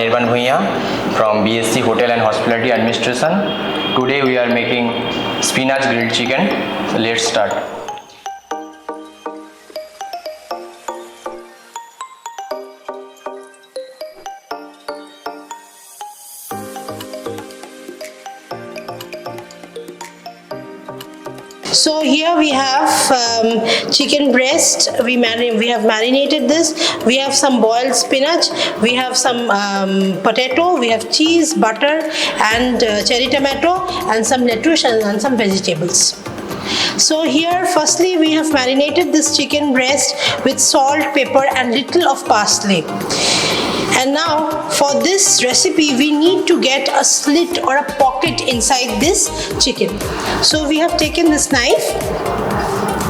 Anirban Bhunia from BSc Hotel and Hospitality Administration. Today we are making spinach grilled chicken. So let's start. So here we have chicken breast. We have marinated this. We have some boiled spinach. We have some potato. We have cheese, butter, and cherry tomato, and some lettuce and some vegetables. So here, firstly, we have marinated this chicken breast with salt, pepper, and little of parsley. And now for this recipe we need to get a slit or a pocket inside this chicken. So we have taken this knife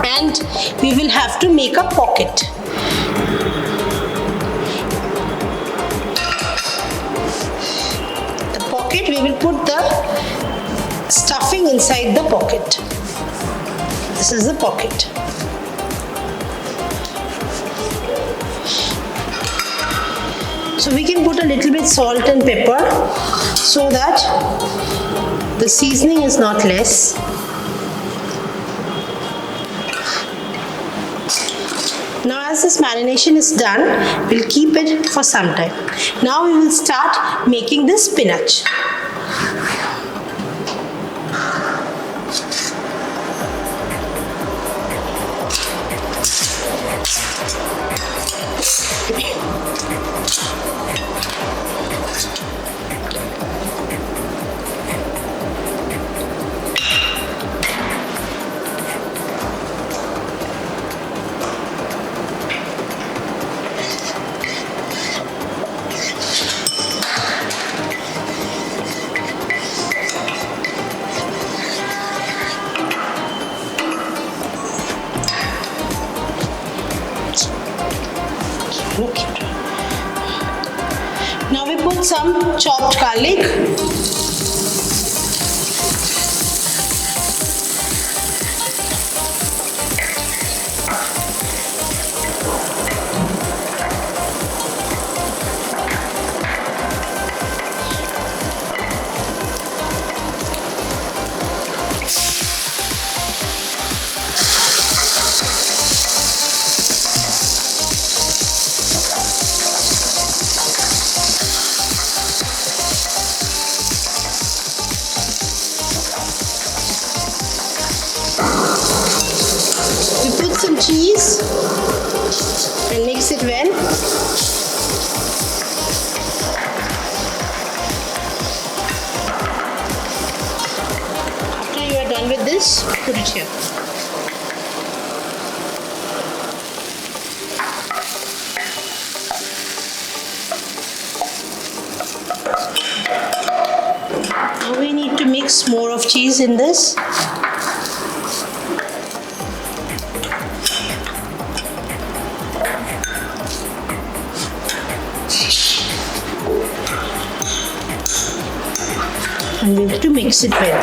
and we will have to make a pocket. The pocket, we will put the stuffing inside the pocket. This is the pocket. So we can put a little bit salt and pepper so that the seasoning is not less. Now as this marination is done, we'll keep it for some time. Now we will start making the spinach. Okay. Now we put some chopped garlic. Some cheese and mix it well. After you are done with this, put it here. Now we need to mix more of cheese in this. And we have to mix it well.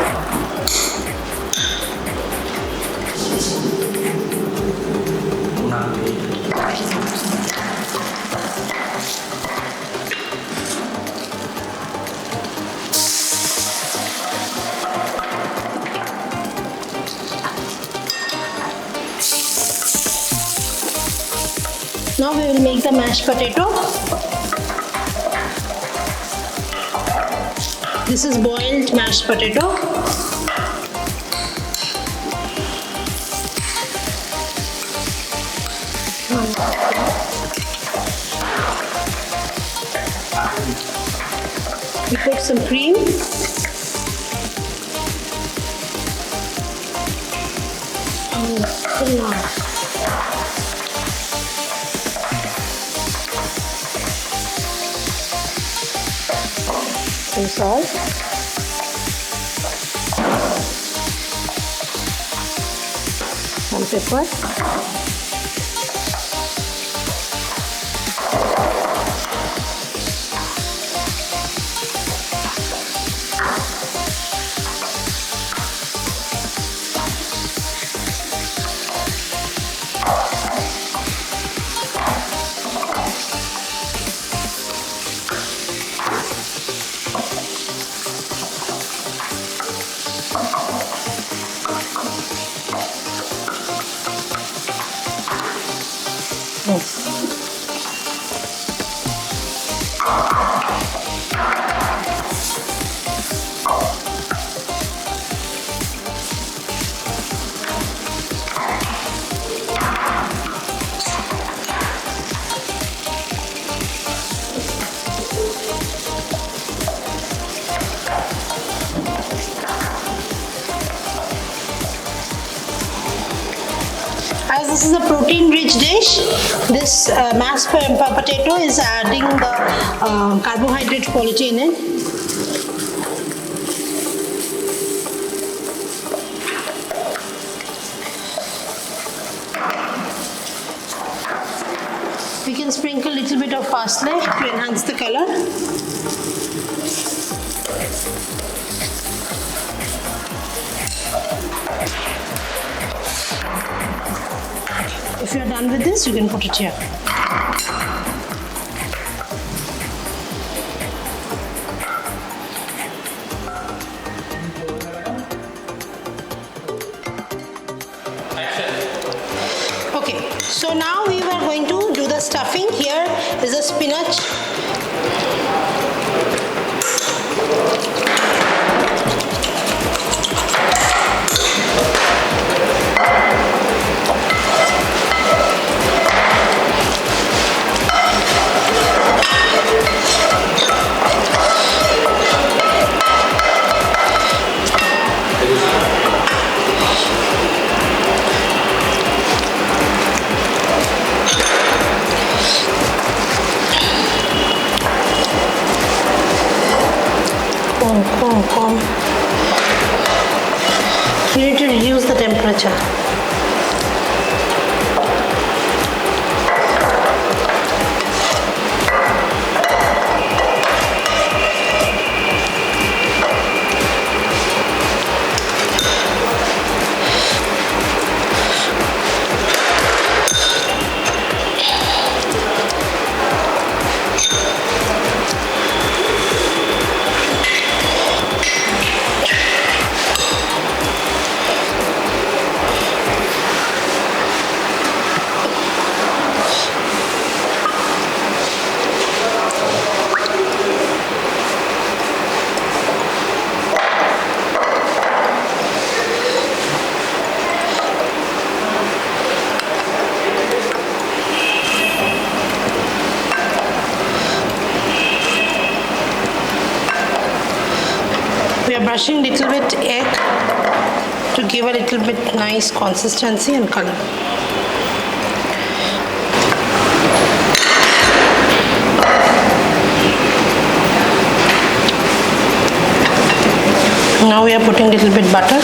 Now we will make the mashed potato. This is boiled mashed potato. We put some cream. Some salt. Some pepper. As this is a protein-rich dish, this mashed potato is adding the carbohydrate quality in it. We can sprinkle a little bit of parsley to enhance the color. If you're done with this, you can put it here. Okay, so now we are going to do the stuffing. Here is the spinach. You need to reduce the temperature. We are brushing little bit egg to give a little bit nice consistency and color. Now we are putting little bit butter.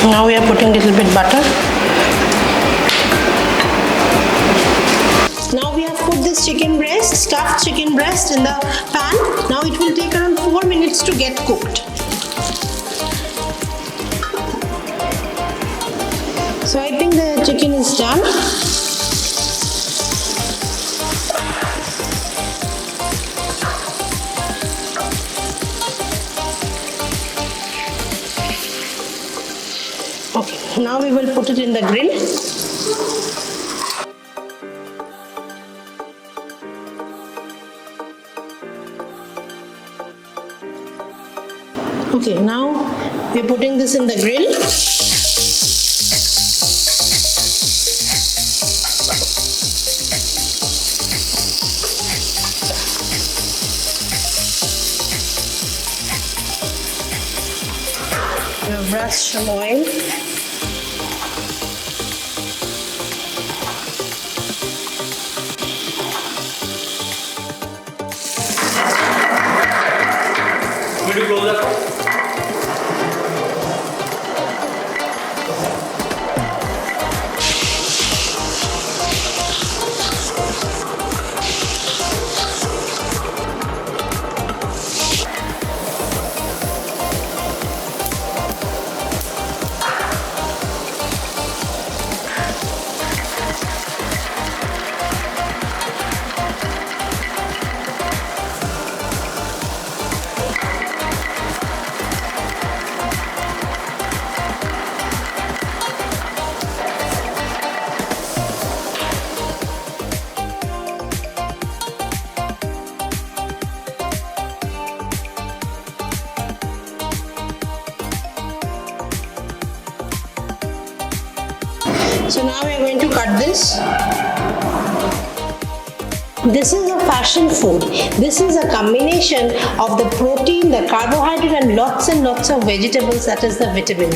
Now we are putting little bit butter. Now we have put this chicken breast, stuffed chicken breast in the pan. Now it will take around 4 minutes to get cooked. So I think the chicken is done. Okay, now we will put it in the grill. Okay, now we are putting this in the grill. Brush some oil. Will you close up? So now we are going to cut this. This is a fashion food. This is a combination of the protein, the carbohydrate and lots of vegetables, that is the vitamin.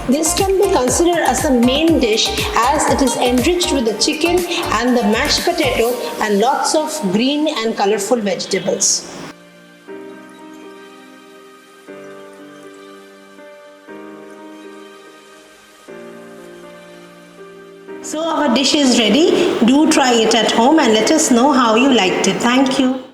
This can be considered as the main dish as it is enriched with the chicken and the mashed potato and lots of green and colorful vegetables. So our dish is ready. Do try it at home and let us know how you liked it. Thank you.